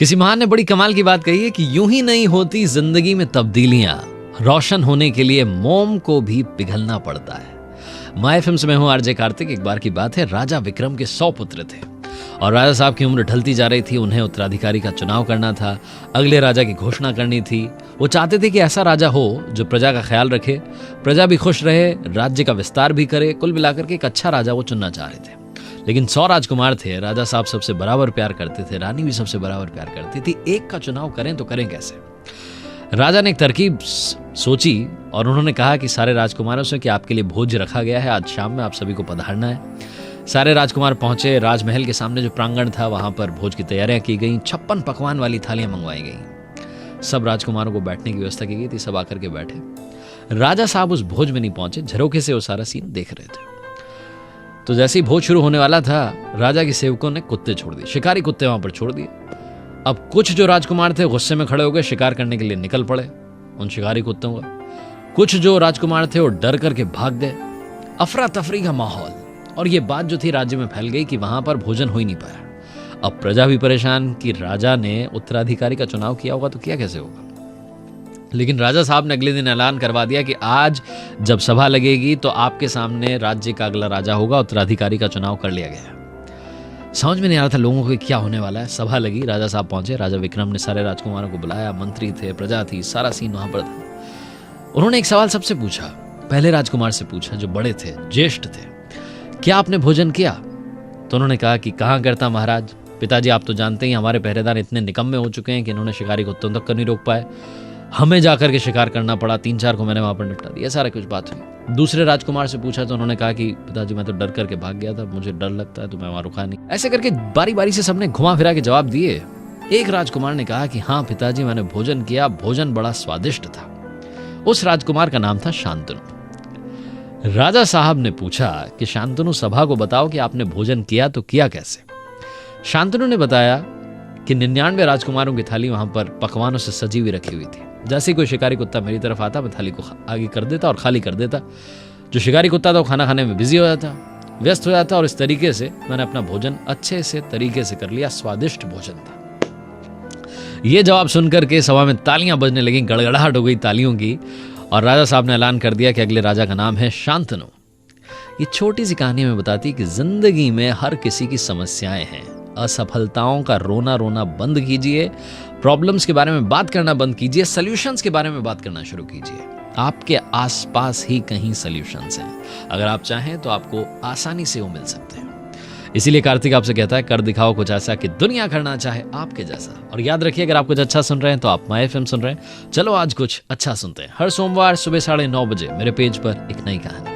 किसी महान ने बड़ी कमाल की बात कही है कि यूं ही नहीं होती जिंदगी में तब्दीलियां, रोशन होने के लिए मोम को भी पिघलना पड़ता है। माय फिल्म्स में हूं आरजे कार्तिक। एक बार की बात है, राजा विक्रम के 100 पुत्र थे और राजा साहब की उम्र ढलती जा रही थी। उन्हें उत्तराधिकारी का चुनाव करना था, अगले राजा की घोषणा करनी थी। वो चाहते थे कि ऐसा राजा हो जो प्रजा का ख्याल रखे, प्रजा भी खुश रहे, राज्य का विस्तार भी करे। कुल मिलाकर के एक अच्छा राजा वो चुनना चाह रहे थे। लेकिन 100 राजकुमार थे, राजा साहब सबसे बराबर प्यार करते थे, रानी भी सबसे बराबर प्यार करती थी। एक का चुनाव करें तो करें कैसे? राजा ने एक तरकीब सोची और उन्होंने कहा कि सारे राजकुमारों से कि आपके लिए भोज रखा गया है, आज शाम में आप सभी को पधारना है। सारे राजकुमार पहुंचे। राजमहल के सामने जो प्रांगण था वहां पर भोज की तैयारियां की गई। 56 पकवान वाली थालियां मंगवाई गई। सब राजकुमारों को बैठने की व्यवस्था की गई थी। सब आकर के बैठे। राजा साहब उस भोज में नहीं पहुंचे, झरोखे से वो सारा सीन देख रहे थे। तो जैसे ही भोज शुरू होने वाला था, राजा के सेवकों ने कुत्ते छोड़ दिए, शिकारी कुत्ते वहां पर छोड़ दिए। अब कुछ जो राजकुमार थे गुस्से में खड़े हो गए, शिकार करने के लिए निकल पड़े उन शिकारी कुत्तों का। कुछ जो राजकुमार थे वो डर करके भाग गए। अफरा तफरी का माहौल, और ये बात जो थी राज्य में फैल गई कि वहां पर भोजन हो ही नहीं पाया। अब प्रजा भी परेशान कि राजा ने उत्तराधिकारी का चुनाव किया होगा तो किया कैसे होगा। लेकिन राजा साहब ने अगले दिन ऐलान करवा दिया कि आज जब सभा लगेगी तो आपके सामने राज्य का अगला राजा होगा, उत्तराधिकारी का चुनाव कर लिया गया। समझ में नहीं आ रहा था लोगों को क्या होने वाला है। सभा लगी, राजा साहब पहुंचे। राजा विक्रम ने सारे राजकुमारों को बुलाया, मंत्री थे, प्रजा थी, सारा सीन वहां पर था। उन्होंने एक सवाल सबसे पूछा, पहले राजकुमार से पूछा जो बड़े थे, ज्येष्ठ थे, क्या आपने भोजन किया? तो उन्होंने कहा कि कहाँ करता महाराज, पिताजी आप तो जानते ही हमारे पहरेदार इतने निकम्मे हो चुके हैं कि इन्होंने शिकारी कुत्तों तक नहीं रोक पाए, हमें जाकर के शिकार करना पड़ा, 3-4 को मैंने वहां पर निपटा दिया। सारा कुछ बात हुई। दूसरे राजकुमार से पूछा तो उन्होंने कहा कि पिताजी मैं तो डर करके भाग गया था, मुझे डर लगता है तो मैं वहां रुका नहीं। ऐसे करके बारी बारी से सबने घुमा फिरा के जवाब दिए। एक राजकुमार ने कहा कि हाँ पिताजी मैंने भोजन किया, भोजन बड़ा स्वादिष्ट था। उस राजकुमार का नाम था शांतनु। राजा साहब ने पूछा कि शांतनु सभा को बताओ कि आपने भोजन किया तो किया कैसे। शांतनु ने बताया कि 99 राजकुमारों की थाली वहां पर पकवानों से सजी हुई रखी हुई थी। जैसे कोई शिकारी कुत्ता मेरी तरफ आता, मैं थाली को आगे कर देता और खाली कर देता। जो शिकारी कुत्ता था वो खाना खाने में बिजी हो जाता, व्यस्त हो जाता, और इस तरीके से मैंने अपना भोजन अच्छे से तरीके से कर लिया, स्वादिष्ट भोजन था। ये जवाब सुनकर के सभा में तालियां बजने लगी, गड़गड़ाहट हो गई तालियों की, और राजा साहब ने ऐलान कर दिया कि अगले राजा का नाम है शांतनु। ये छोटी सी कहानी में बताती कि जिंदगी में हर किसी की समस्याएं हैं। असफलताओं का रोना रोना बंद कीजिए, प्रॉब्लम्स के बारे में बात करना बंद कीजिए, सॉल्यूशंस के बारे में बात करना शुरू कीजिए। आपके आसपास ही कहीं सॉल्यूशंस हैं। अगर आप चाहें तो आपको आसानी से वो मिल सकते हैं। इसीलिए कार्तिक आपसे कहता है, कर दिखाओ कुछ ऐसा कि दुनिया करना चाहे आपके जैसा। और याद रखिए, अगर आप कुछ अच्छा सुन रहे हैं तो आप माय फिल्म सुन रहे हैं। चलो आज कुछ अच्छा सुनते हैं। हर सोमवार सुबह 9:30 बजे मेरे पेज पर एक नई कहानी।